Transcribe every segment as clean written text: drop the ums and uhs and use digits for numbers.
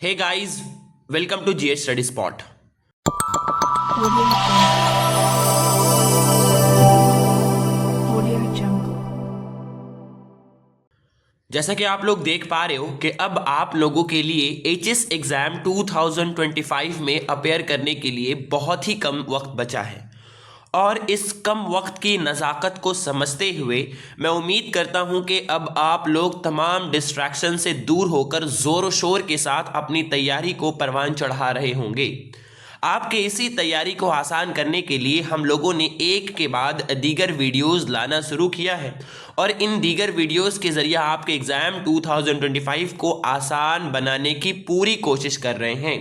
Hey guys, welcome to GH Study Spot. Audio Jungle. जैसा कि आप लोग देख पा रहे हो कि अब आप लोगों के लिए एचएस एग्जाम 2025 में अपेयर करने के लिए बहुत ही कम वक्त बचा है और इस कम वक्त की नज़ाकत को समझते हुए मैं उम्मीद करता हूं कि अब आप लोग तमाम डिस्ट्रैक्शन से दूर होकर ज़ोर शोर के साथ अपनी तैयारी को परवान चढ़ा रहे होंगे। आपके इसी तैयारी को आसान करने के लिए हम लोगों ने एक के बाद दीगर वीडियोस लाना शुरू किया है और इन दीगर वीडियोस के ज़रिए आपके एग्ज़ाम 2025 को आसान बनाने की पूरी कोशिश कर रहे हैं।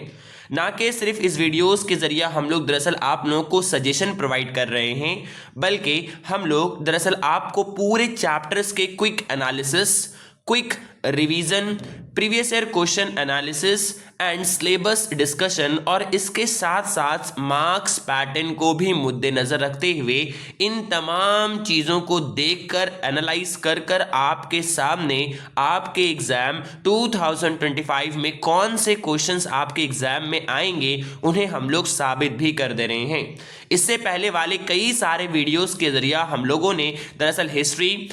ना कि सिर्फ इस वीडियोस के ज़रिए हम लोग दरअसल आप लोगों को सजेशन प्रोवाइड कर रहे हैं, बल्कि हम लोग दरअसल आपको पूरे चैप्टर्स के quick analysis, quick revision, previous year question analysis and syllabus discussion और इसके साथ साथ मार्क्स पैटर्न को भी मुद्देनज़र रखते हुए इन तमाम चीज़ों को देखकर एनालाइज कर कर आपके सामने आपके एग्ज़ाम 2025 में कौन से क्वेश्चंस आपके एग्ज़ाम में आएंगे उन्हें हम लोग साबित भी कर दे रहे हैं। इससे पहले वाले कई सारे वीडियोस के ज़रिए हम लोगों ने दरअसल history,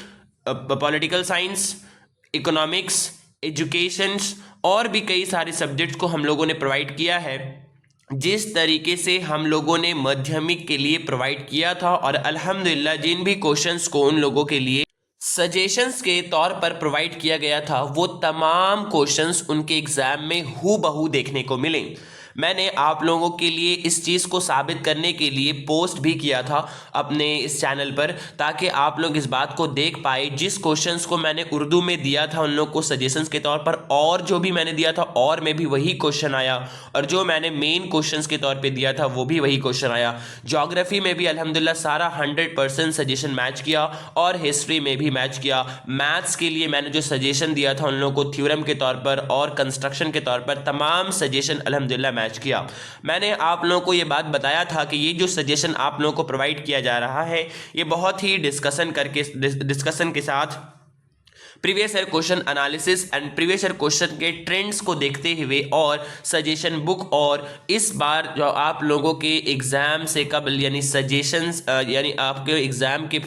political science, economics, education और भी कई सारे सब्जेक्ट्स को हम लोगों ने प्रोवाइड किया है जिस तरीके से हम लोगों ने माध्यमिक के लिए प्रोवाइड किया था, और अल्हम्दुलिल्लाह जिन भी क्वेश्चंस को उन लोगों के लिए सजेशंस के तौर पर प्रोवाइड किया गया था वो तमाम क्वेश्चंस उनके एग्ज़ाम में हूबहू देखने को मिले। मैंने आप लोगों के लिए इस चीज़ को साबित करने के लिए पोस्ट भी किया था अपने इस चैनल पर, ताकि आप लोग इस बात को देख पाए जिस क्वेश्चंस को मैंने उर्दू में दिया था उन लोग को सजेशंस के तौर पर, और जो भी मैंने दिया था और में भी वही क्वेश्चन आया, और जो मैंने मेन क्वेश्चंस के तौर पे दिया था वो भी वही क्वेश्चन आया। ज्योग्राफी में भी अल्हम्दुलिल्लाह सारा 100% सजेशन मैच किया और हिस्ट्री में भी मैच किया। मैथ्स के लिए मैंने जो सजेशन दिया था उन लोगों को थ्योरम के तौर पर और कंस्ट्रक्शन के तौर पर तमाम सजेशन अल्हम्दुलिल्लाह मैच किया। मैंने आप लोगों को ये बात बताया था कि ये जो सजेशन आप लोगों को प्रोवाइड किया जा रहा है ये बहुत ही डिस्कशन के साथ previous year question analysis and previous year question के ट्रेंड्स को देखते हुए और सजेशन बुक, और इस बार जो आप लोगों के एग्ज़ाम से कबल यानी सजेशंस यानी आपके एग्ज़ाम के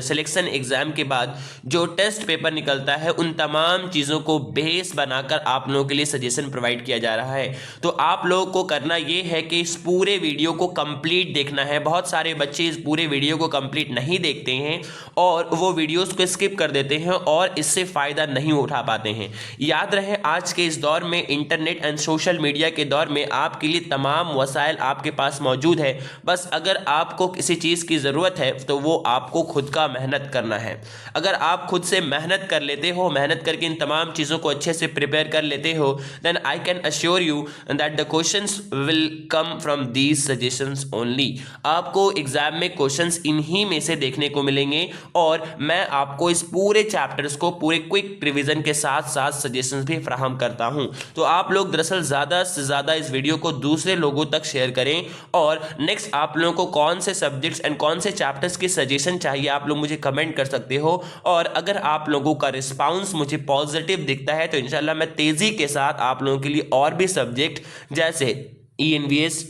सिलेक्शन एग्ज़ाम के बाद जो टेस्ट पेपर निकलता है उन तमाम चीज़ों को बेस बनाकर आप लोगों के लिए सजेशन प्रोवाइड किया जा रहा है। तो आप लोगों को करना ये है कि इस पूरे वीडियो को कंप्लीट देखना है। बहुत सारे बच्चे इस पूरे वीडियो को कंप्लीट नहीं देखते हैं और वो वीडियोज़ को स्किप कर देते हैं और इससे फायदा नहीं उठा पाते हैं। याद रहे आज के इस दौर में, इंटरनेट एंड सोशल मीडिया के दौर में, आपके लिए तमाम वसाइल आपके पास मौजूद है। बस अगर आपको किसी चीज़ की ज़रूरत है तो वो आपको खुद का मेहनत करना है। अगर आप खुद से मेहनत कर लेते हो, मेहनत करके इन तमाम चीज़ों को अच्छे से प्रिपेयर कर लेते हो, then I can assure you that the questions will come from these suggestions only. आपको एग्जाम में क्वेश्चंस इन्हीं में से देखने को मिलेंगे और मैं आपको इस पूरे चैप्टर्स को पूरे क्विक रिवीजन के साथ साथ सजेशंस भी फराहम करता हूं। तो आप लोग दरअसल ज़्यादा से ज़्यादा इस वीडियो को दूसरे लोगों तक शेयर करें, और नेक्स्ट आप लोगों को कौन से सब्जेक्ट्स एंड कौन से चैप्टर्स के सजेशन चाहिए आप लोग मुझे कमेंट कर सकते हो। और अगर आप लोगों का रिस्पांस मुझे पॉजिटिव दिखता है तो इंशाल्लाह मैं तेज़ी के साथ आप लोगों के लिए और भी सब्जेक्ट जैसे ENVS,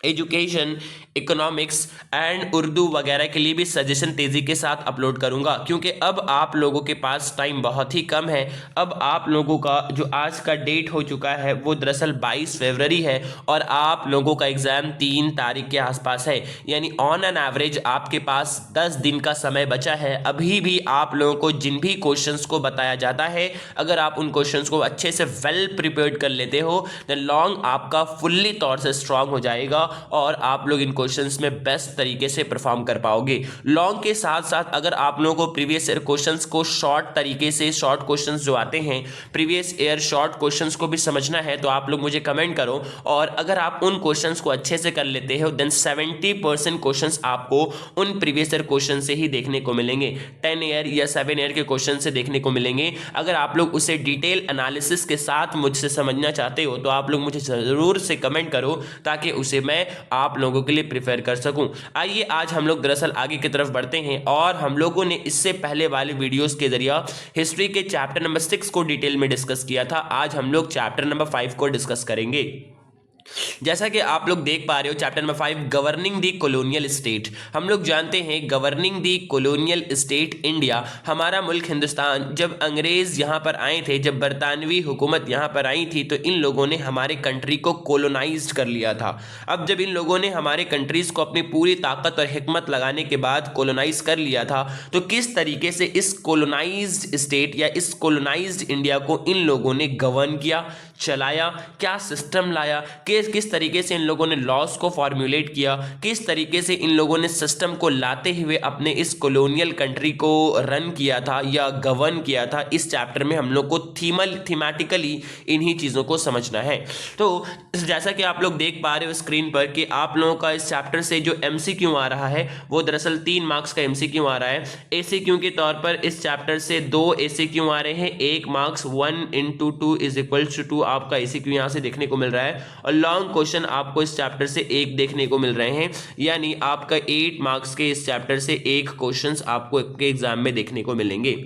education, economics and Urdu वगैरह के लिए भी सजेशन तेज़ी के साथ अपलोड करूंगा, क्योंकि अब आप लोगों के पास टाइम बहुत ही कम है। अब आप लोगों का जो आज का डेट हो चुका है वो दरअसल 22 फरवरी है और आप लोगों का एग्ज़ाम 3 तारीख के आसपास है, यानी ऑन एन एवरेज आपके पास 10 दिन का समय बचा है। अभी भी आप लोगों को जिन भी क्वेश्चंस को बताया जाता है, अगर आप उन क्वेश्चंस को अच्छे से वेल प्रिपेयर्ड कर लेते हो देन लॉन्ग आपका फुल्ली तौर से स्ट्रांग हो जाएगा और आप लोग इन क्वेश्चंस में बेस्ट तरीके से परफॉर्म कर पाओगे। लॉन्ग के साथ साथ अगर आप लोगों को प्रीवियस ईयर क्वेश्चंस को शॉर्ट तरीके से, शॉर्ट क्वेश्चंस जो आते हैं प्रीवियस ईयर शॉर्ट क्वेश्चंस को भी समझना है तो आप लोग मुझे कमेंट करो, और अगर आप उन क्वेश्चंस को अच्छे से कर लेते हो देन 70% क्वेश्चंस आपको उन प्रीवियस ईयर क्वेश्चन से ही देखने को मिलेंगे, 10 ईयर या 7 ईयर के क्वेश्चन से देखने को मिलेंगे। अगर आप लोग उसे डिटेल एनालिसिस के साथ मुझसे समझना चाहते हो तो आप लोग मुझे ज़रूर से कमेंट करो ताकि उसे मैं मैं आप लोगों के लिए प्रिफेयर कर सकूं। आइए आज हम लोग दरअसल आगे की तरफ बढ़ते हैं और हम लोगों ने इससे पहले वाले वीडियोस के जरिए हिस्ट्री के चैप्टर नंबर 6 को डिटेल में डिस्कस किया था। आज हम लोग चैप्टर नंबर 5 को डिस्कस करेंगे। जैसा कि आप लोग देख पा रहे हो चैप्टर नंबर 5 गवर्निंग दी कॉलोनियल स्टेट। हम लोग जानते हैं गवर्निंग दी कॉलोनियल स्टेट इंडिया, हमारा मुल्क हिंदुस्तान, जब अंग्रेज यहाँ पर आए थे, जब बरतानवी हुकूमत यहाँ पर आई थी तो इन लोगों ने हमारे कंट्री को कॉलोनाइज्ड कर लिया था। अब जब इन लोगों ने हमारे कंट्रीज को अपनी पूरी ताकत और हिकमत लगाने के बाद कॉलोनाइज कर लिया था तो किस तरीके से इस कॉलोनाइज्ड स्टेट या इस कॉलोनाइज्ड इंडिया को इन लोगों ने गवर्न किया, चलाया, क्या सिस्टम लाया, किस तरीके से इन लोगों ने लॉस को फॉर्मुलेट किया, किस तरीके से इन लोगों ने सिस्टम को लाते हुए अपने इस कॉलोनियल कंट्री को रन किया था या गवर्न किया था। इस चैप्टर में हम लोग को थीमेटिकली इन्हीं चीज़ों को समझना है। तो जैसा कि आप लोग देख पा रहे हो स्क्रीन पर कि आप लोगों का इस चैप्टर से जो MCQ आ रहा है वो दरअसल 3 मार्क्स का MCQ आ रहा है। ACQ के तौर पर इस चैप्टर से 2 ACQ आ रहे हैं, 1 मार्क्स 1 × 2 = 2 आपका ACQ यहाँ से देखने को मिल रहा है और लॉन्ग क्वेश्चन आपको इस चैप्टर से 1 देखने को मिल रहे हैं, यानी आपका 8 मार्क्स के इस चैप्टर से 1 क्वेश्चंस आपको के एग्जाम में देखने को मिलेंगे।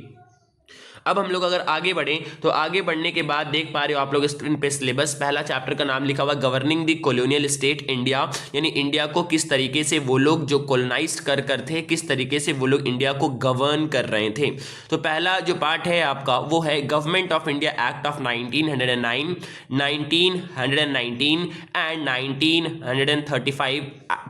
अब हम लोग अगर आगे बढ़ें तो आगे बढ़ने के बाद देख पा रहे हो आप लोग स्क्रीन पे सिलेबस, पहला चैप्टर का नाम लिखा हुआ governing the colonial state India, यानी इंडिया को किस तरीके से वो लोग जो कॉलोनाइज्ड कर थे किस तरीके से वो लोग इंडिया को गवर्न कर रहे थे। तो पहला जो पार्ट है आपका वो है government of India act of 1909, 1919 and 1935,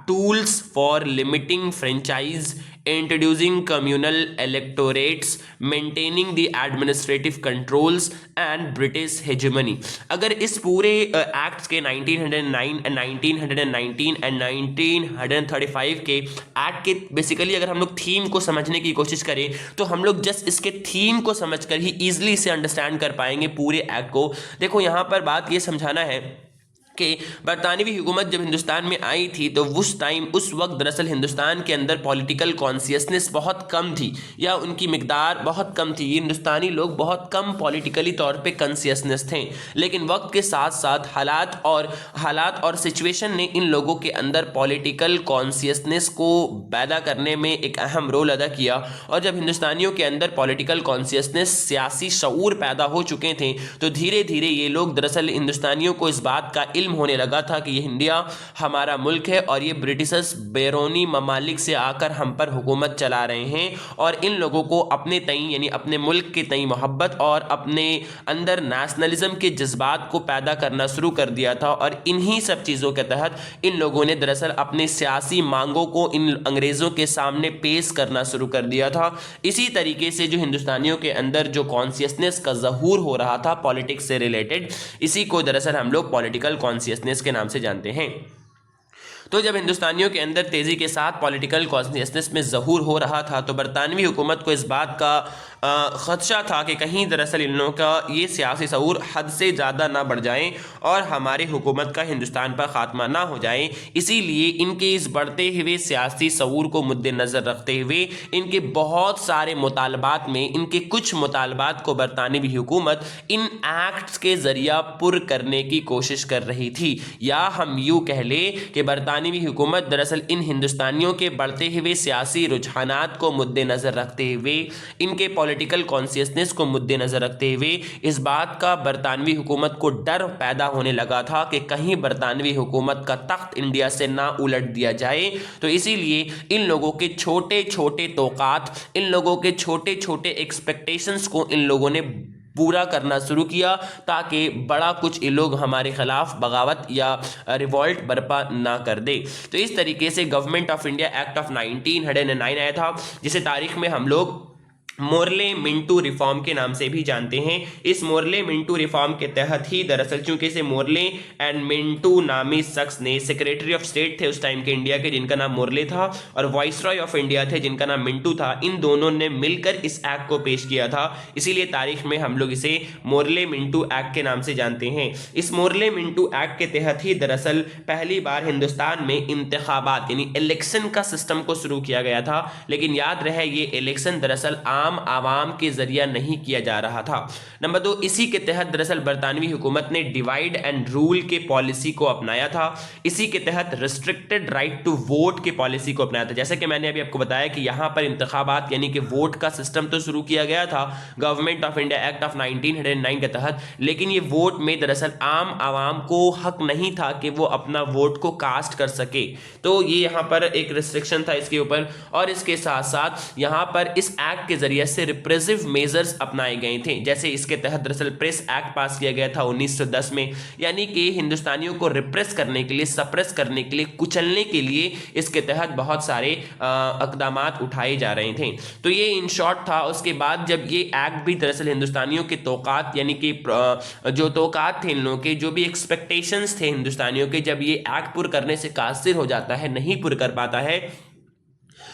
tools for limiting franchise, introducing communal electorates, maintaining the administrative controls and British hegemony। अगर इस पूरे एक्ट्स के 1909 and 1919 and 1935 के एक्ट के बेसिकली अगर हम लोग थीम को समझने की कोशिश करें तो हम लोग जस्ट इसके थीम को समझकर ही ईजिली से अंडरस्टैंड कर पाएंगे पूरे एक्ट को। देखो यहाँ पर बात ये समझाना है कि बरतानवी हुकूमत जब हिंदुस्तान में आई थी तो उस वक्त दरअसल हिंदुस्तान के अंदर पॉलिटिकल कॉन्शियसनेस बहुत कम थी या उनकी मिकदार बहुत कम थी। ये हिंदुस्तानी लोग बहुत कम पॉलिटिकली तौर पे कॉन्शियसनेस थे, लेकिन वक्त के साथ साथ हालात और सिचुएशन ने इन लोगों के अंदर पॉलिटिकल कॉन्शियसनेस को पैदा करने में एक अहम रोल अदा किया। और जब हिंदुस्तानियों के अंदर पॉलिटिकल कॉन्शियसनेस, सियासी शऊर पैदा हो चुके थे तो धीरे धीरे ये लोग दरअसल हिंदुस्तानियों को इस बात का होने लगा था कि ये इंडिया हमारा मुल्क है और ये ब्रिटिशर्स बैरूनी ममालिक से आकर हम पर हुकूमत चला रहे हैं, और इन लोगों को अपने तई यानी अपने मुल्क के तई मोहब्बत और अपने अंदर नेशनलिज्म के जज्बात को पैदा करना शुरू कर दिया था। और इन्हीं सब चीज़ों के तहत इन लोगों ने दरअसल अपने सियासी मांगों को इन अंग्रेज़ों के सामने पेश करना शुरू कर दिया था। इसी तरीके से जो हिंदुस्तानियों के अंदर जो कॉन्शियसनेस का ज़हूर हो रहा था पॉलिटिक्स से रिलेटेड, इसी को दरअसल हम लोग पॉलिटिकल कॉन्शियसनेस के नाम से जानते हैं। तो जब हिंदुस्तानियों के अंदर तेज़ी के साथ पॉलिटिकल कॉन्शियसनेस में ज़हूर हो रहा था तो बरतानवी हुकूमत को इस बात का ख़दशा था कि कहीं दरअसल इन लोगों का ये सियासी शऊर हद से ज़्यादा ना बढ़ जाए और हमारे हुकूमत का हिंदुस्तान पर ख़ात्मा ना हो जाए। इसीलिए इनके इस बढ़ते हुए सियासी शऊर को मद्देनज़र रखते हुए इनके बहुत सारे मुतालबात में इनके कुछ मुतालबात को बरतानवी हुकूमत इन एक्ट्स के ज़रिया पुर करने की कोशिश कर रही थी, या हम यूँ कह लें कि बरतानवी हुकूमत दरअसल इन हिंदुस्तानियों के बढ़ते हुए सियासी रुझानात को मद्देनज़र रखते हुए, इनके पॉलिटिकल कॉन्शियसनेस को मद्देनज़र रखते हुए इस बात का बरतानवी हुकूमत को डर पैदा होने लगा था कि कहीं बरतानवी हुकूमत का तख्त इंडिया से ना उलट दिया जाए। तो इसीलिए इन लोगों के छोटे छोटे तौक़ात, इन लोगों के छोटे छोटे एक्सपेक्टेशंस को इन लोगों ने पूरा करना शुरू किया ताकि बड़ा कुछ ये लोग हमारे खिलाफ बगावत या रिवॉल्ट बर्पा ना कर दे। तो इस तरीके से government of India act of 1909 आया था, जिसे तारीख में हम लोग मोरले मिंटू रिफॉर्म के नाम से भी जानते हैं। इस मोरले मिंटू रिफॉर्म के तहत ही दरअसल चूंकि इसे मोरले एंड मिंटू नामी शख्स ने, सेक्रेटरी ऑफ स्टेट थे उस टाइम के इंडिया के जिनका नाम मोरले था, और वाइसरॉय ऑफ इंडिया थे जिनका नाम मिंटू था, इन दोनों ने मिलकर इस एक्ट को पेश किया था। इसीलिए तारीख में हम लोग इसे मोरले मिंटू एक्ट के नाम से जानते हैं। इस मोरले मिंटू एक्ट के तहत ही दरअसल पहली बार हिंदुस्तान में इंतखाबात यानी इलेक्शन का सिस्टम को शुरू किया गया था। लेकिन याद रहे ये इलेक्शन दरअसल आम आम आवाम के जरिया नहीं किया जा रहा था। नंबर 2, इसी के तहत दरअसल बरतानवी हुकूमत ने डिवाइड एंड रूल के पॉलिसी को अपनाया था। इसी के तहत रिस्ट्रिक्टेड राइट टू वोट की पॉलिसी को अपनाया था। जैसे कि मैंने अभी आपको बताया कि यहाँ पर इंतखाबात यानी कि वोट का सिस्टम तो शुरू किया गया था government of India act of 1909 के तहत, लेकिन ये वोट में दरअसल आम आवाम को हक नहीं था कि वो अपना वोट को कास्ट कर सके। तो ये यहाँ पर एक रिस्ट्रिक्शन था इसके ऊपर। और इसके साथ साथ यहाँ पर इस एक्ट के जरिए से रिप्रेसिव मेजर्स अपनाए गए थे। जैसे इसके तहत दरअसल प्रेस एक्ट पास किया गया था 1910 में, यानी कि हिंदुस्तानियों को रिप्रेस करने के लिए, सप्रेस करने के लिए, कुचलने के लिए इसके तहत बहुत सारे इक़दामात उठाए जा रहे थे। तो ये इन शॉर्ट था। उसके बाद जब ये एक्ट भी दरअसल हिंदुस्तानियों के तौक़ात यानी कि जो तौक़ात थे इन लोगों के, जो भी एक्सपेक्टेशंस थे हिंदुस्तानियों के, जब ये एक्ट पुर करने से कासिर हो जाता है, नहीं पुर कर पाता है,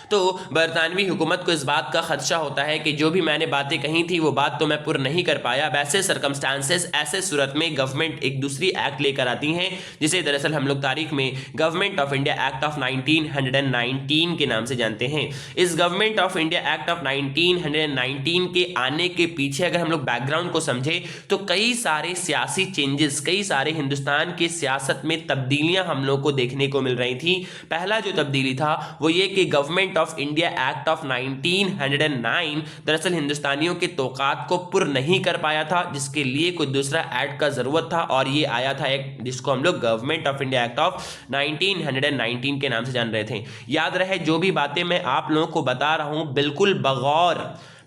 तो बरतानवी हुकूमत को इस बात का खदशा होता है कि जो भी मैंने बातें कही थी वो बात तो मैं पूर्ण नहीं कर पाया। वैसे सर्कमस्टांसेस, ऐसे सूरत में गवर्नमेंट एक दूसरी एक्ट लेकर आती हैं जिसे दरअसल हम लोग तारीख में government of India act of 1919 के नाम से जानते हैं। इस government of India act of 1919 के आने के पीछे अगर हम लोग बैकग्राउंड को समझे तो कई सारे सियासी चेंजेस, कई सारे हिंदुस्तान की सियासत में तब्दीलियां हम लोग को देखने को मिल रही थी। पहला जो तब्दीली था वो ये कि government of India act of 1909 दरअसल हिंदुस्तानियों के तौक़ात को पुर नहीं कर पाया था, जिसके लिए कोई दूसरा एक्ट का जरूरत था, और ये आया था एक जिसको हम लोग government of India act of 1919 के नाम से जान रहे थे। याद रहे जो भी बातें मैं आप लोगों को बता रहा हूं बिल्कुल बगौर,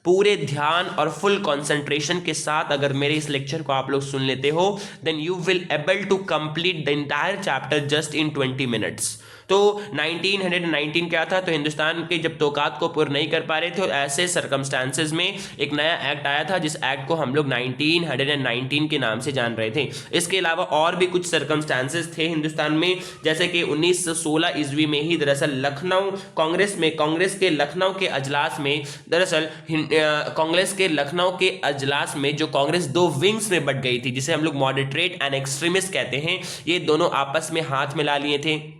पूरे ध्यान और फुल कंसंट्रेशन के साथ अगर मेरे इस लेक्चर को आप लोग सुन लेते हो, then you will able to complete the entire chapter just in 20 minutes. तो 1919 क्या था, तो हिंदुस्तान के जब तौक़ात को पूरा नहीं कर पा रहे थे, तो ऐसे सर्कमस्टांसेस में एक नया एक्ट आया था जिस एक्ट को हम लोग 1919 के नाम से जान रहे थे। इसके अलावा और भी कुछ सर्कमस्टांसेस थे हिंदुस्तान में, जैसे कि 1916 ईस्वी में ही दरअसल लखनऊ कांग्रेस के लखनऊ के अजलास में दरअसल कांग्रेस के लखनऊ के अजलास में जो कांग्रेस दो विंग्स में बट गई थी, जिसे हम लोग मॉडरेट एंड एक्सट्रीमिस्ट कहते हैं, ये दोनों आपस में हाथ मिला लिए थे।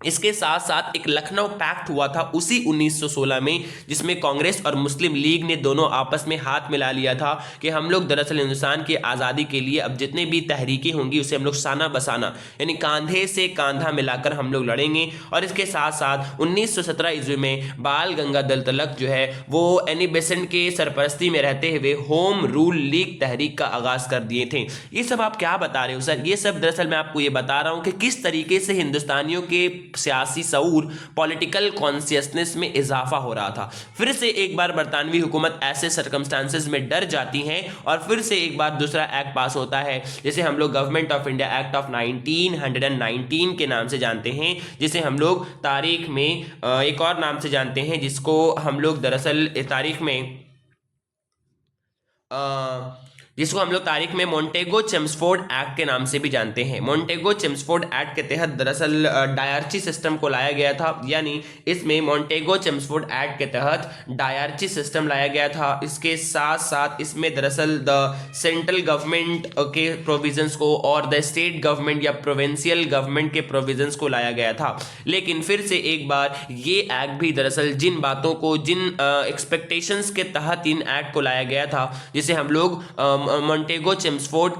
इसके साथ साथ एक लखनऊ पैक्ट हुआ था उसी 1916 में, जिसमें कांग्रेस और मुस्लिम लीग ने दोनों आपस में हाथ मिला लिया था कि हम लोग दरअसल हिंदुस्तान की आज़ादी के लिए अब जितने भी तहरीकें होंगी उसे हम लोग साना बसाना यानी कांधे से कांधा मिलाकर हम लोग लड़ेंगे। और इसके साथ साथ 1917 ईस्वी में बाल गंगाधर तिलक जो है वो एनी बेसेंट के सरपरस्ती में रहते हुए होम रूल लीग तहरीक का आगाज़ कर दिए थे। ये सब आप क्या बता रहे हो सर? ये सब दरअसल मैं आपको ये बता रहा हूँ कि किस तरीके से हिंदुस्तानियों के सियासी शऊर, पॉलिटिकल कॉन्शियसनेस में इजाफा हो रहा था। फिर से एक बार बरतानवी हुकूमत ऐसे सर्कमस्टांसेस में डर जाती है और फिर से एक बार दूसरा एक्ट पास होता है जिसे हम लोग government of India act of 1919 के नाम से जानते हैं, जिसे हम लोग तारीख में एक और नाम से जानते हैं, जिसको हम लोग दरअसल तारीख में मोंटेगो चेम्सफोर्ड एक्ट के नाम से भी जानते हैं। मोंटेगो चेम्सफोर्ड एक्ट के तहत दरअसल डायरची सिस्टम को लाया गया था, यानी इसमें मोंटेगो चेम्सफोर्ड एक्ट के तहत डायरची सिस्टम लाया गया था। इसके साथ साथ इसमें दरअसल द सेंट्रल गवर्नमेंट के प्रोविजंस को और द स्टेट गवर्नमेंट या प्रोविंशियल गवर्नमेंट के प्रोविजंस को लाया गया था। लेकिन फिर से एक बार ये एक्ट भी दरअसल जिन बातों को, जिन एक्सपेक्टेशंस के तहत इन एक्ट को लाया गया था, जिसे हम लोग मोंटेगो चेम्सफोर्ड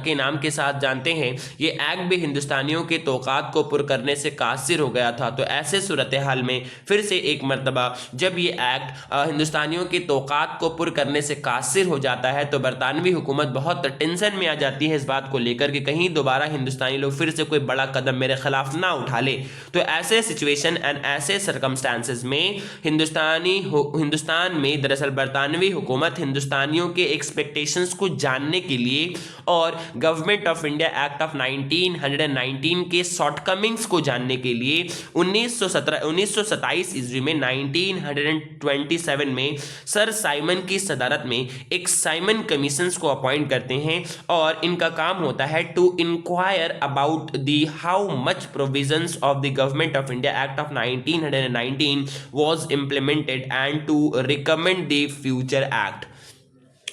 के नाम के साथ जानते हैं, ये एक्ट भी हिंदुस्तानियों के तौक़ात को पुर करने से कासिर हो गया था। तो ऐसे सूरत हाल में फिर से एक मरतबा जब ये एक्ट हिंदुस्तानियों के तौक़ात को पुर करने से कासिर हो जाता है तो बरतानवी हुकूमत बहुत टेंशन में आ जाती है इस बात को लेकर कि कहीं दोबारा हिंदुस्तानी लोग फिर से कोई बड़ा कदम मेरे खिलाफ ना उठा ले। तो ऐसे सिचुएशन एंड ऐसे सर्कमस्टांसेस में हिंदुस्तान में दरअसल बरतानवी हुकूमत हिंदुस्तानियों के एक्सपेक्टेशंस को जानने के लिए और government of India act of 1919 के शॉर्टकमिंग्स को जानने के लिए 1927 ईस्वी में 1927 में सर साइमन की सदारत में एक साइमन कमीशन को अपॉइंट करते हैं और इनका काम होता है to inquire about the how much provisions of the government of India act of 1919 was implemented and to recommend the future act.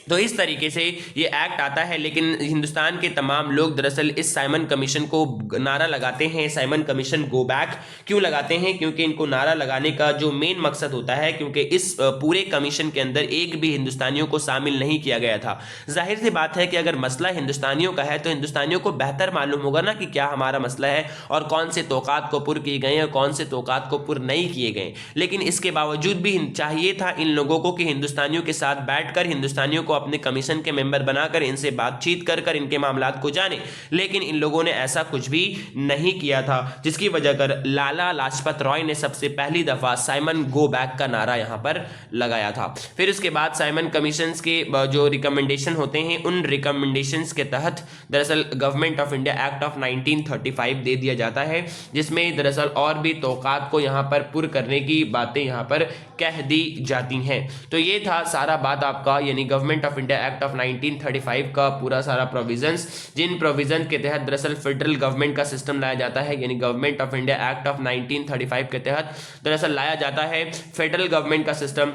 तो इस तरीके से ये एक्ट आता है। लेकिन हिंदुस्तान के तमाम लोग दरअसल इस साइमन कमीशन को नारा लगाते हैं, साइमन कमीशन गो बैक। क्यों लगाते हैं? क्योंकि इनको नारा लगाने का जो मेन मकसद होता है, क्योंकि इस पूरे कमीशन के अंदर एक भी हिंदुस्तानियों को शामिल नहीं किया गया था। जाहिर सी बात है कि अगर मसला हिंदुस्तानियों का है तो हिंदुस्तानियों को बेहतर मालूम होगा ना कि क्या हमारा मसला है और कौन से तोक़ात को पुर किए गए और कौन से तोक़ात को पुर नहीं किए गए। लेकिन इसके बावजूद भी चाहिए था इन लोगों को कि हिंदुस्तानियों के साथ बैठकर हिंदुस्तानियों को अपने कमीशन के मेंबर बनाकर इनसे बातचीत कर कर इनके मामलात को जाने। लेकिन इन लोगों ने ऐसा कुछ भी नहीं किया था, जिसकी वजह कर लाला लाजपत राय ने सबसे पहली दफा साइमन गो बैक का नारा यहां पर लगाया था। फिर उसके बाद साइमन कमीशंस के जो रिकमेंडेशन होते हैं, उन रिकमेंडेशंस के तहत दरअसल government of India act of 1935 दे दिया जाता है, जिसमें दरअसल और भी तौक़ात को यहां पर पुर करने की बातें यहां पर कह दी जाती हैं। तो ये था सारा बात आपका, यानी government of India act of 1935 का पूरा सारा प्रोविजंस, जिन प्रोविजन के तहत दरअसल फेडरल गवर्नमेंट का सिस्टम लाया जाता है। यानी government of India act of 1935 के तहत दरअसल लाया जाता है फेडरल गवर्नमेंट का सिस्टम,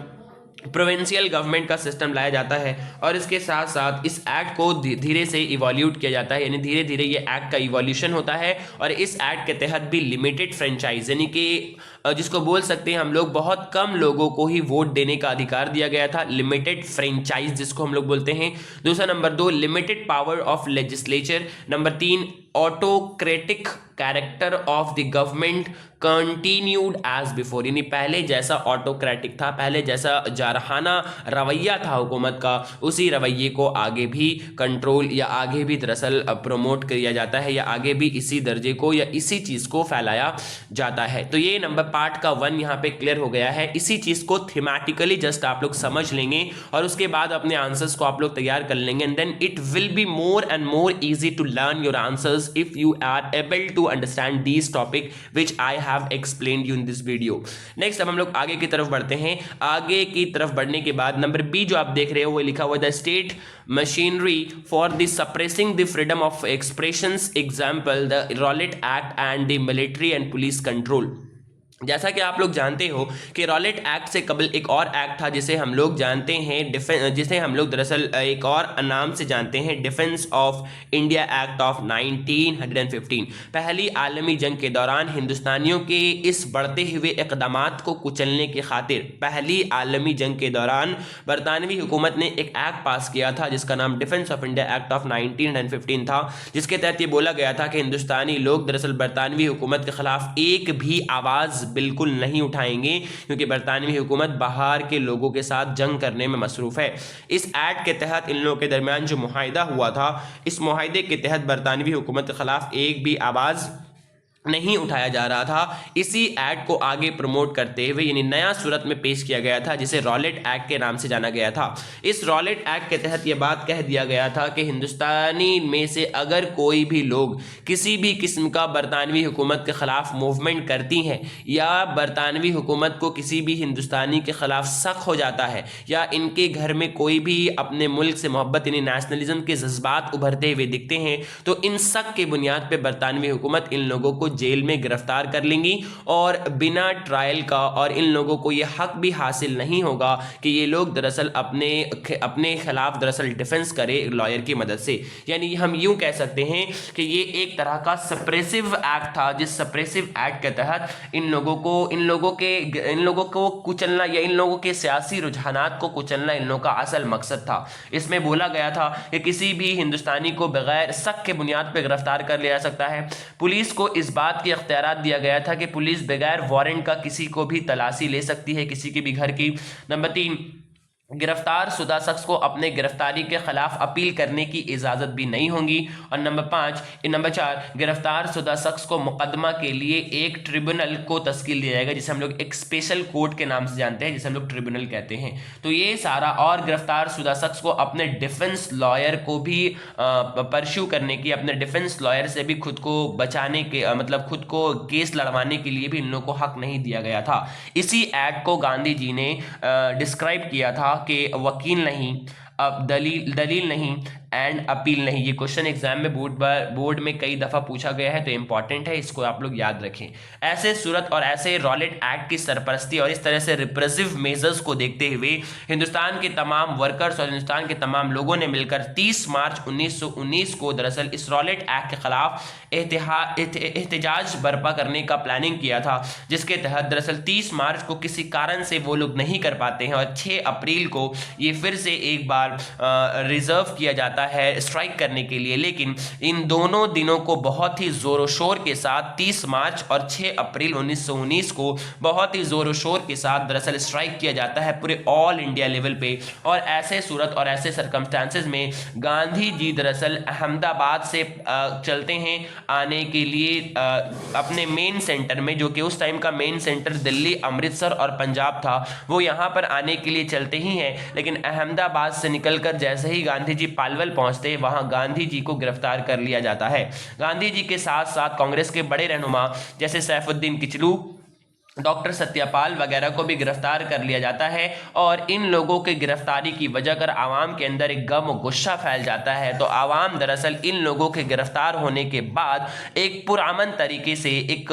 प्रोविंशियल गवर्नमेंट का सिस्टम लाया जाता है। और इसके साथ साथ इस एक्ट को धीरे से इवॉल्यूट किया जाता है, यानी धीरे धीरे ये एक्ट का इवोल्यूशन होता है। और इस एक्ट के तहत भी लिमिटेड फ्रेंचाइज, यानी कि जिसको बोल सकते हैं हम लोग, बहुत कम लोगों को ही वोट देने का अधिकार दिया गया था, लिमिटेड फ्रेंचाइज जिसको हम लोग बोलते हैं। दूसरा number 2, limited power of legislature. Number 3, autocratic character of the government continued as before, यानी पहले जैसा ऑटोक्रेटिक था, पहले जैसा जारहाना रवैया था हुकूमत का, उसी रवैये को आगे भी कंट्रोल या आगे भी दरअसल प्रमोट किया जाता है, या आगे भी इसी दर्जे को या इसी चीज़ को फैलाया जाता है। तो ये नंबर पार्ट का 1 यहाँ पे क्लियर हो गया है। इसी चीज़ को थीमेटिकली जस्ट आप लोग समझ लेंगे और उसके बाद अपने आंसर्स को आप लोग तैयार कर लेंगे, and then it will be more and more easy to learn your answers if you are able to understand these topic which I have explained you in this video. Next अब हम लोग आगे की तरफ बढ़ते हैं। आगे की तरफ बढ़ने के बाद नंबर बी जो आप देख रहे हो वो लिखा हुआ the state machinery for the suppressing the freedom of expressions, example the Rowlatt act and the military and police control. जैसा कि आप लोग जानते हो कि रॉलेट एक्ट से कबल एक और एक्ट था जिसे हम लोग जानते हैं जिसे हम लोग दरअसल एक और नाम से जानते हैं, defence of India act of 1915। पहली आलमी जंग के दौरान हिंदुस्तानियों के इस बढ़ते हुए इक़दामात को कुचलने की खातिर पहली आलमी जंग के दौरान बरतानवी हुकूमत ने एक एक्ट पास किया था जिसका नाम defence of India act of 1915 था, जिसके तहत ये बोला गया था कि हिंदुस्तानी लोग दरअसल बरतानवी हुकूमत के खिलाफ एक भी आवाज़ बिल्कुल नहीं उठाएंगे, क्योंकि बरतानवी हुकूमत बाहर के लोगों के साथ जंग करने में मसरूफ़ है। इस एक्ट के तहत इन लोगों के दरमियान जो मुआहिदा हुआ था, इस मुआहिदे के तहत बरतानवी हुकूमत के खिलाफ एक भी आवाज़ नहीं उठाया जा रहा था। इसी एक्ट को आगे प्रमोट करते हुए यानी नया सूरत में पेश किया गया था, जिसे रॉलेट एक्ट के नाम से जाना गया था। इस रॉलेट एक्ट के तहत यह बात कह दिया गया था कि हिंदुस्तानी में से अगर कोई भी लोग किसी भी किस्म का बरतानवी हुकूमत के ख़िलाफ़ मूवमेंट करती हैं, या बरतानवी हुकूमत को किसी भी हिंदुस्तानी के ख़िलाफ़ शक हो जाता है, या इनके घर में कोई भी अपने मुल्क से मोहब्बत यानी नेशनलिज्म के जज्बात उभरते हुए दिखते हैं, तो इन शक के बुनियाद पर बरतानवी हुकूमत इन लोगों को जेल में गिरफ्तार कर लेंगी और बिना ट्रायल का, और इन लोगों को यह हक भी हासिल नहीं होगा कि ये लोग दरअसल अपने खिलाफ दरअसल डिफेंस करे लॉयर की मदद से। यानी हम यूं कह सकते हैं कि ये एक तरह का सप्रेसिव एक्ट था, जिस सप्रेसिव एक्ट के तहत इन लोगों को कुचलना या इन लोगों के सियासी रुझानात को कुचलना इन लोगों का असल मकसद था। इसमें बोला गया था कि किसी भी हिंदुस्तानी को बगैर शक के बुनियाद पर गिरफ्तार कर लिया जा सकता है। पुलिस को इस बात की इख्तियारात दिया गया था कि पुलिस बगैर वारंट का किसी को भी तलाशी ले सकती है, किसी के भी घर की। नंबर 3, गिरफ्तार शुदा शख्स को अपने गिरफ्तारी के खिलाफ अपील करने की इजाज़त भी नहीं होगी। और नंबर 4, गिरफ्तार शुदा शख्स को मुकदमा के लिए एक ट्रिब्यूनल को तश्कील दिया जाएगा, जिसे हम लोग एक स्पेशल कोर्ट के नाम से जानते हैं, जिसे हम लोग ट्रिब्यूनल कहते हैं। तो ये सारा, और गिरफ्तार शुदा शख्स को अपने डिफेंस लॉयर को भी परस्यू करने की, अपने डिफेंस लॉयर से भी खुद को बचाने के मतलब खुद को केस लड़वाने के लिए भी इन लोगों को हक नहीं दिया गया था। इसी एक्ट को गांधी जी ने डिस्क्राइब किया था कि वकील नहीं, अब दलील नहीं, एंड अपील नहीं। ये क्वेश्चन एग्जाम में बोर्ड में कई दफा पूछा गया है, तो इंपॉर्टेंट है, इसको आप लोग याद रखें। ऐसे सूरत और ऐसे रॉलेट एक्ट की सरपरस्ती और इस तरह से रिप्रेसिव मेजर्स को देखते हुए हिंदुस्तान के तमाम वर्कर्स और हिंदुस्तान के तमाम लोगों ने मिलकर 30 मार्च 1919 को दरअसल इस रॉलेट एक्ट के खिलाफ एहतजाज बर्पा करने का प्लानिंग किया था, जिसके तहत दरअसल 30 मार्च को किसी कारण से वो लोग नहीं कर पाते हैं और 6 अप्रैल को ये फिर से एक बार रिजर्व किया जाता है स्ट्राइक करने के लिए। लेकिन इन दोनों दिनों को बहुत ही जोरों शोर के साथ 30 मार्च और 6 अप्रैल 1919 को बहुत ही जोरों शोर के साथ दरअसल स्ट्राइक किया जाता है पूरे ऑल इंडिया लेवल पे। और ऐसे सूरत और ऐसे सर्कमस्टांसेस में गांधी जी दरअसल अहमदाबाद से चलते हैं आने के लिए अपने मेन सेंटर में, जो कि उस टाइम का मेन सेंटर दिल्ली, अमृतसर और पंजाब था, वो यहाँ पर आने के लिए चलते ही हैं। लेकिन अहमदाबाद से निकलकर जैसे ही गांधी जी पालवल पहुंचते, वहां गांधी जी को गिरफ्तार कर लिया जाता है। गांधी जी के साथ साथ कांग्रेस के बड़े रहनुमा जैसे सैफुद्दीन किचलू, डॉक्टर सत्यपाल वगैरह को भी गिरफ्तार कर लिया जाता है। और इन लोगों के गिरफ्तारी की वजह कर आवाम के अंदर एक गम और गुस्सा फैल जाता है। तो आवाम दरअसल इन लोगों के गिरफ्तार होने के बाद एक पुरअमन तरीके से एक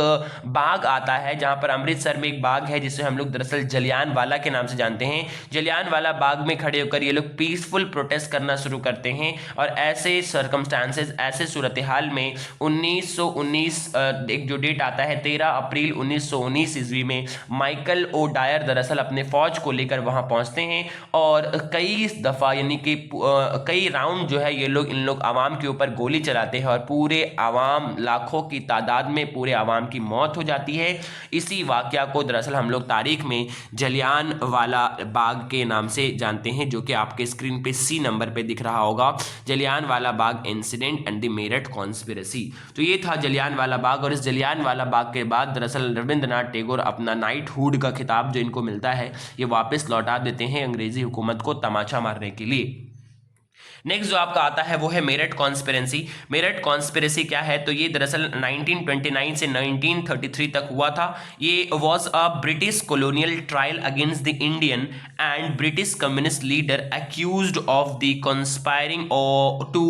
बाग आता है, जहां पर अमृतसर में एक बाग है जिसे हम लोग दरअसल जलियांवाला के नाम से जानते हैं। जलियांवाला बाग में खड़े होकर ये लोग पीसफुल प्रोटेस्ट करना शुरू करते हैं। और ऐसे सर्कमस्टांसेस, ऐसे सूरत हाल में 1919 एक जो डेट आता है 13 अप्रैल 1919 ईस्वी में माइकल ओ डायर दरअसल अपने फौज को लेकर वहां पहुंचते हैं और कई दफा यानी कि कई राउंड जो है ये लोग इन लोग आवाम के ऊपर गोली चलाते हैं और पूरे आवाम, लाखों की तादाद में पूरे आवाम की मौत हो जाती है। इसी वाकया को दरअसल हम लोग तारीख में जलियांवाला बाग के नाम से जानते हैं, जो कि आपके स्क्रीन पे सी नंबर पे दिख रहा होगा, Jallianwala Bagh incident and the Meerut conspiracy. तो ये था जलियांवाला बाग। और इस जलियांवाला बाग के बाद दरअसल रविंद्रनाथ टैगोर अपना नाइटहुड का खिताब जो इनको मिलता है ये वापस लौटा देते हैं अंग्रेजी हुकूमत को तमाचा मारने के लिए। नेक्स्ट जो आपका आता है वो है मेरठ कॉन्स्पिरेसी। मेरठ कॉन्स्पिरेसी क्या है? तो ये दरअसल 1929 से 1933 तक हुआ था। ये was a British colonial trial against the Indian and British communist leader accused of the conspiring to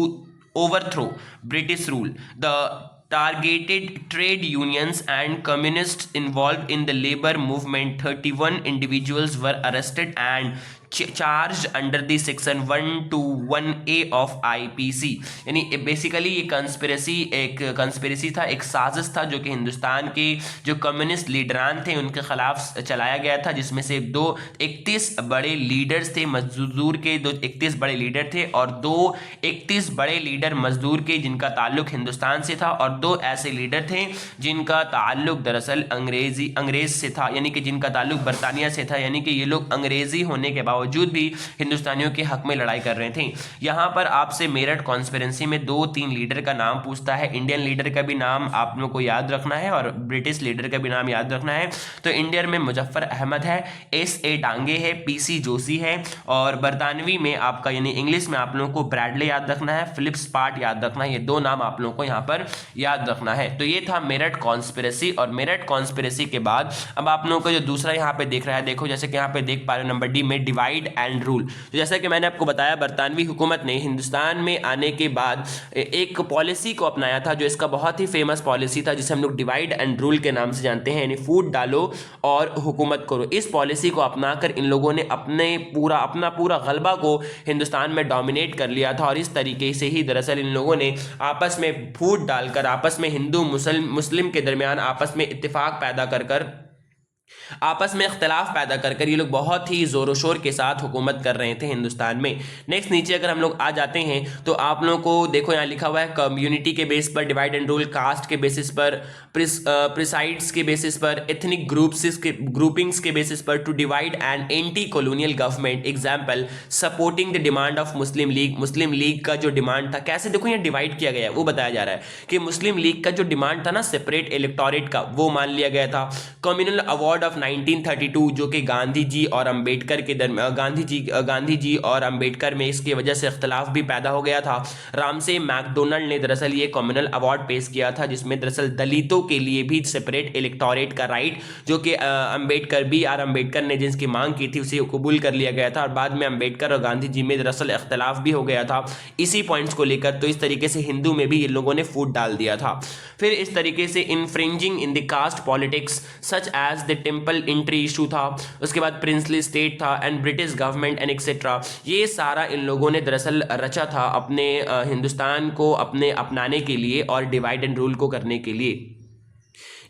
overthrow British rule. The targeted trade unions and communists involved in the labor movement. 31 individuals were arrested and charge under the section 121A of IPC। यानी basically ये conspiracy था, एक साजिश था जो कि हिंदुस्तान के जो कम्युनिस्ट लीडरान थे उनके खिलाफ चलाया गया था, जिसमें से 31 बड़े लीडर्स थे मजदूर के, 31 बड़े लीडर थे और 31 बड़े लीडर मजदूर के जिनका ताल्लुक हिंदुस्तान से था और 2 ऐसे लीडर थे जिनका ताल्लुक दरअसल अंग्रेज से था, यानी कि जिनका ताल्लुक बरतानिया से था। यानी कि ये लोग अंग्रेजी होने के बावजूद भी हिंदुस्तानियों के हक में लड़ाई कर रहे थे। यहां पर आपसे मेरठ कॉन्स्पिरेसी में 2-3 लीडर का नाम पूछता है। इंडियन लीडर का भी नाम आप लोगों को याद रखना है और ब्रिटिश लीडर का भी नाम याद रखना है। तो इंडियन में मुजफ्फर अहमद है, S.A. डांगे है, PC जोशी है और बरतानवी में आपका यानी इंग्लिश में आप लोगों को ब्रैडले याद रखना है, फिलिप्स पार्ट याद रखना है। ये 2 नाम आप लोगों को यहाँ पर याद रखना है। तो ये था मेरठ कॉन्स्पिरेसी। और मेरठ कॉन्स्पिरेसी के बाद अब आप लोगों को जो दूसरा यहाँ पे दिख रहा है, देखो जैसे कि यहाँ पे देख पा रहे हो नंबर D में डिवाइड एंड रूल। तो जैसा कि मैंने आपको बताया बरतानवी हुकूमत ने हिंदुस्तान में आने के बाद एक पॉलिसी को अपनाया था जो इसका बहुत ही फेमस पॉलिसी था, जिसे हम लोग डिवाइड एंड रूल के नाम से जानते हैं, यानी फूट डालो और हुकूमत करो। इस पॉलिसी को अपनाकर इन लोगों ने अपना पूरा गलबा को हिंदुस्तान में डोमिनेट कर लिया था और इस तरीके से ही दरअसल इन लोगों ने आपस में फूट डालकर आपस में हिंदू मुस्लिम के दरमियान आपस में इत्तेफाक पैदा कर आपस में इख्तलाफ पैदा कर ये लोग बहुत ही जोर शोर के साथ हुकूमत कर रहे थे हिंदुस्तान में। नेक्स्ट नीचे अगर हम लोग आ जाते हैं तो आप लोगों को देखो यहाँ लिखा हुआ है कम्युनिटी के बेस पर डिवाइड एंड रूल, कास्ट के बेसिस पर, प्रिसाइड्स के बेसिस पर, एथनिक ग्रुपिंग्स के बेसिस पर to divide and anti colonial government. Example supporting the demand of Muslim League. Muslim League का जो डिमांड था, कैसे देखो यहाँ डिवाइड किया गया है वो बताया जा रहा है कि मुस्लिम लीग का जो डिमांड था ना सेपरेट इलेक्टोरेट का, वो मान लिया गया था। कम्युनल अवार्ड अकॉर्ड ऑफ 1932 जो कि गांधी जी और अंबेडकर के गांधी जी और अंबेडकर में इसकी वजह से इख्तलाफ भी पैदा हो गया था। रामसे मैकडोनल्ड ने दरअसल ये कम्युनल अवार्ड पेश किया था, जिसमें दरअसल दलितों के लिए भी सेपरेट इलेक्टोरेट का राइट, जो कि अंबेडकर ने जिसकी मांग की थी उसे कबूल कर लिया गया था। और बाद में अंबेडकर और गांधी जी में दरअसल इख्तलाफ भी हो गया था इसी पॉइंट्स को लेकर। तो इस तरीके से हिंदू में भी इन लोगों ने फूट डाल दिया था। फिर इस तरीके से infringing in the caste politics such as the temple entry issue था, उसके बाद प्रिंसली स्टेट था and British government and etcetera. ये सारा इन लोगों ने दरअसल रचा था अपने हिंदुस्तान को अपने अपनाने के लिए और डिवाइड एंड रूल को करने के लिए।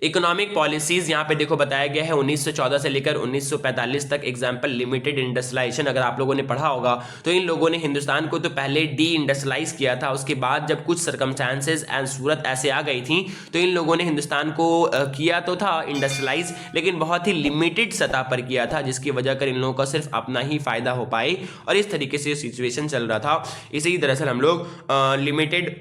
इकोनॉमिक पॉलिसीज यहाँ पे देखो बताया गया है 1914 से लेकर 1945 तक। एग्जाम्पल लिमिटेड इंडस्ट्रियलाइजेशन, अगर आप लोगों ने पढ़ा होगा तो इन लोगों ने हिंदुस्तान को तो पहले डी इंडस्ट्रियलाइज किया था, उसके बाद जब कुछ सर्कमस्टांसेस एंड सूरत ऐसे आ गई थी तो इन लोगों ने हिंदुस्तान को किया तो था इंडस्ट्रियलाइज, लेकिन बहुत ही लिमिटेड सतह पर किया था, जिसकी वजह कर इन लोगों का सिर्फ अपना ही फायदा हो पाए और इस तरीके से सिचुएशन चल रहा था। इसे ही दरअसल हम लोग लिमिटेड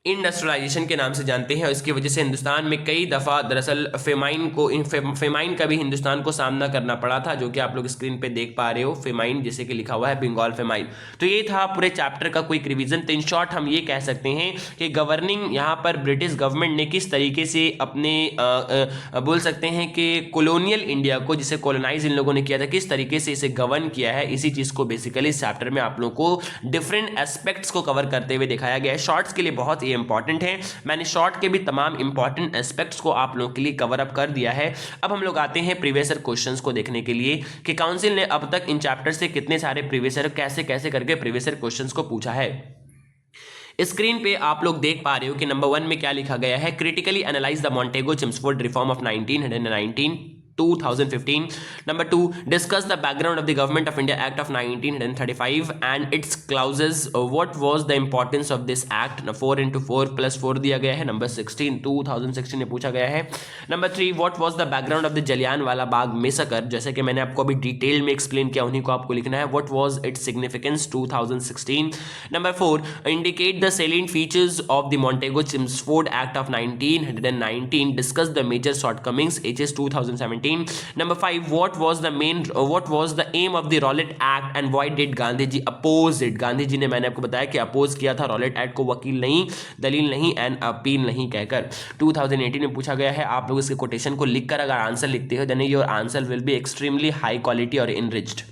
इंडस्ट्रियलाइजेशन के नाम से जानते हैं। इसकी वजह से हिंदुस्तान में कई दफ़ा दरअसल फेमाइन का भी हिंदुस्तान को सामना करना पड़ा था, जो कि आप लोग स्क्रीन पे देख पा रहे हो, फेमाइन जैसे कि लिखा हुआ है बंगाल फेमाइन। तो ये था पूरे चैप्टर का क्विक रिवीजन। तो इन शॉर्ट हम ये कह सकते हैं कि गवर्निंग यहाँ पर ब्रिटिश गवर्नमेंट ने किस तरीके से अपने बोल सकते हैं कि कॉलोनियल इंडिया को, जिसे कॉलोनाइज इन लोगों ने किया था, किस तरीके से इसे गवर्न किया है, इसी चीज़ को बेसिकली इस चैप्टर में आप लोगों को डिफरेंट एस्पेक्ट्स को कवर करते हुए दिखाया गया है। शॉर्ट्स के लिए बहुत ही इंपॉर्टेंट है, मैंने शॉर्ट के भी तमाम इंपॉर्टेंट एस्पेक्ट्स को आप लोगों के लिए कवर अप कर दिया है। अब हम लोग आते हैं प्रीवियस ईयर क्वेश्चंस को देखने के लिए कि काउंसिल ने अब तक इन चैप्टर से कितने सारे प्रीवियस ईयर कैसे कैसे करके प्रीवियस ईयर क्वेश्चंस को पूछा है। स्क्रीन पे आप लोग देख पा रहे हो कि नंबर 1 में क्या लिखा गया है, critically analyse the Montagu Chelmsford reform of 2015। Number 2, discuss the background of the Government of India Act of 1935 and its clauses. What was the importance of this act? 4 into 4 plus 4 दिया गया है। Number 16, 2016 में पूछा गया है। Number 3, what was the background of the Jallianwala Bagh massacre? जैसे कि मैंने आपको अभी डिटेल में एक्सप्लेन किया, उन्हीं को आपको लिखना है। What was its significance? 2016. Number 4, indicate the salient features of the Montego-Chelmsford Act of 1919. Discuss the major shortcomings. HS 2017. Number 5, what was the aim of the Rowlatt Act and why did Gandhi ji oppose it? Gandhi ji ने, मैंने आपको बताया कि oppose किया था Rowlatt act को, वकील नहीं, दलील नहीं एंड अपील नहीं कहकर। 2018 में पूछा गया है। आप लोग इसके कोटेशन को लिखकर अगर आंसर लिखते हो then your answer will be extremely high quality और enriched.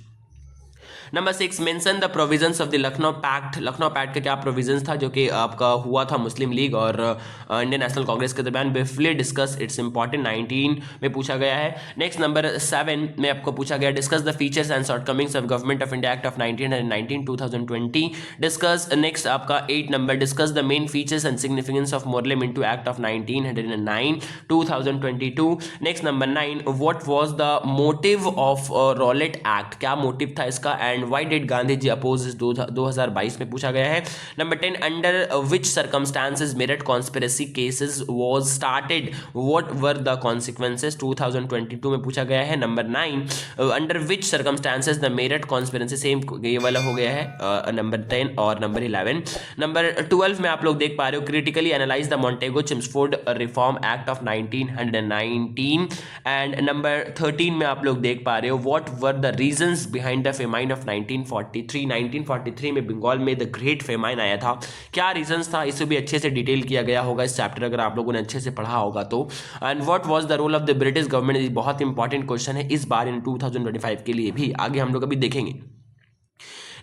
Number 6, mention the provisions of the Lucknow pact. Lucknow pact का क्या प्रोविजंस था जो कि आपका हुआ था मुस्लिम लीग और इंडियन नेशनल कांग्रेस के दरमियान। ब्रीफली डिस्कस इट्स इंपॉर्टेंट, 19 में पूछा गया है। नेक्स्ट नंबर 7 में आपको पूछा गया, discuss the features and shortcomings of Government of India act of 1919 2020। Discuss next आपका 8 number, discuss the main features and significance of Morley Minto Act of 1909 2022। Next number 9, what was the motive of Rowlatt Act? क्या motive था इसका and why did Gandhi ji oppose इस 2022 में पूछा गया है। Number 10, under which circumstances Meerut conspiracy cases was started, what were the consequences? 2022 में पूछा गया है। Number 9, under which circumstances the merit conspiracy, same ये वाला हो गया है नंबर 10 और नंबर 11। नंबर 12 में आप लोग देख पा रहे हो, critically analyse the Montagu Chelmsford reform act of 1919 and number 13 में आप लोग देख पा रहे हो, what were the reasons behind the famine of 1943 में बंगाल में द ग्रेट फेमाइन आया था, क्या रीजंस था? इसे भी अच्छे से डिटेल किया गया होगा इस चैप्टर अगर आप लोगों ने अच्छे से पढ़ा होगा तो। And what was the role of the British government, बहुत इंपॉर्टेंट क्वेश्चन है इस बार इन 2025 के लिए भी, आगे हम लोग अभी देखेंगे।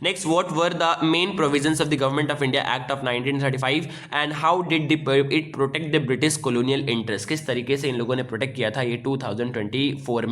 Next, what were the main provisions of the Government of India Act of 1935 and how did it protect the British colonial interest? किस तरीके से इन लोगों ने प्रोटेक्ट किया था, ये 2024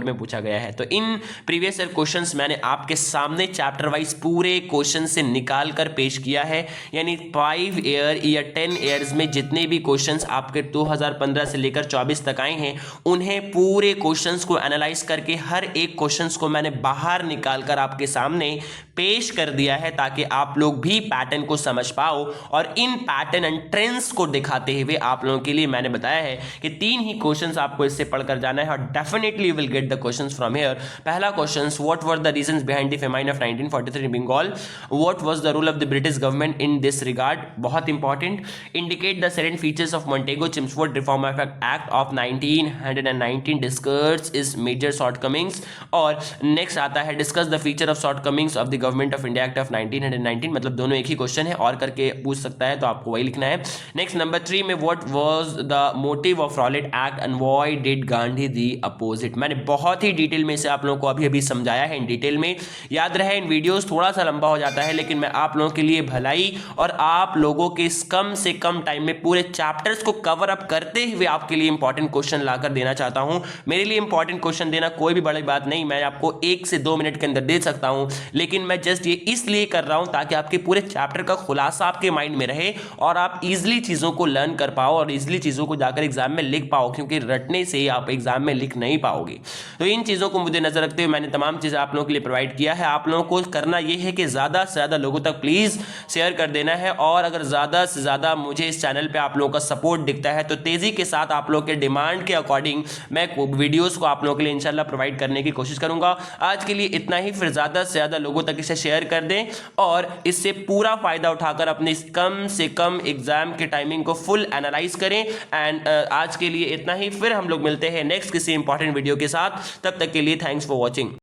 में पूछा गया है। तो इन प्रीवियस ईयर क्वेश्चंस मैंने आपके सामने चैप्टर वाइज पूरे क्वेश्चन से निकाल कर पेश किया है, यानी 5 ईयर या 10 ईयर्स में जितने भी क्वेश्चंस आपके 2015 से लेकर 24 तक आए हैं, उन्हें पूरे क्वेश्चंस को एनालाइज करके हर एक क्वेश्चंस को मैंने बाहर निकाल कर आपके सामने सामने पेश कर दिया है ताकि आप लोग भी पैटर्न को समझ पाओ। और इन पैटर्न एंड ट्रेंड्स को दिखाते हुए आप लोगों के लिए मैंने बताया है कि 3 ही क्वेश्चंस आपको इससे पढ़कर जाना है और definitely you will get the questions from here. पहला question, what were the reasons behind the famine of 1943 in Bengal? What was the role of the British government in this regard? बहुत important. Indicate the salient features of Montagu Chelmsford reform act of 1919 discuss its major shortcomings. और next आता है discuss the feature of shortcomings of the government of India act of 1919। मतलब दोनों एक ही question है और करके पूछ सकता है तो आपको वही लिखना है। नेक्स्ट नंबर 3 में what was the motive of Rowlatt act and why did Gandhi the opposite? मैंने बहुत ही डिटेल में इसे आप लोगों को अभी समझाया है इन डिटेल में। याद रहे इन वीडियोस थोड़ा सा लंबा हो जाता है लेकिन मैं आप लोगों के लिए भलाई और आप लोगों के कम से कम टाइम में पूरे चैप्टर्स को कवर अप करते हुए आपके लिए इंपॉर्टेंट क्वेश्चन लाकर देना चाहता हूं। मेरे लिए इंपॉर्टेंट क्वेश्चन देना कोई भी बड़ी बात नहीं, मैं आपको 1 से 2 मिनट के अंदर दे सकता हूं, लेकिन मैं जस्ट ये इसलिए कर रहा हूं ताकि आपके पूरे चैप्टर का खुलासा आपके माइंड में रहे और आप इजीली चीजों को लर्न कर पाओ और इजीली चीजों को जाकर एग्जाम में लिख पाओ, क्योंकि रटने से आप एग्जाम में लिख नहीं पाओगे। तो इन चीजों को मुझे नजर रखते हुए मैंने तमाम चीजें आप लोगों के लिए प्रोवाइड किया है। आप लोगों को करना यह है कि ज्यादा से ज्यादा लोगों तक प्लीज शेयर कर देना है और अगर ज्यादा से ज्यादा मुझे इस चैनल पे आप लोगों का सपोर्ट दिखता है तो तेजी के साथ आप लोगों के डिमांड के अकॉर्डिंग मैं वीडियोस को आप लोगों के लिए इंशाल्लाह प्रोवाइड करने की कोशिश करूंगा। आज के लिए इतना ही, फिर ज्यादा से ज्यादा लोगों तक इसे शेयर कर दें और इससे पूरा फायदा उठाकर अपने कम से कम एग्जाम के टाइमिंग को फुल एनालाइज करें। एंड आज के लिए इतना ही, फिर हम लोग मिलते हैं नेक्स्ट किसी इंपॉर्टेंट वीडियो के साथ। तब तक के लिए थैंक्स फॉर वॉचिंग।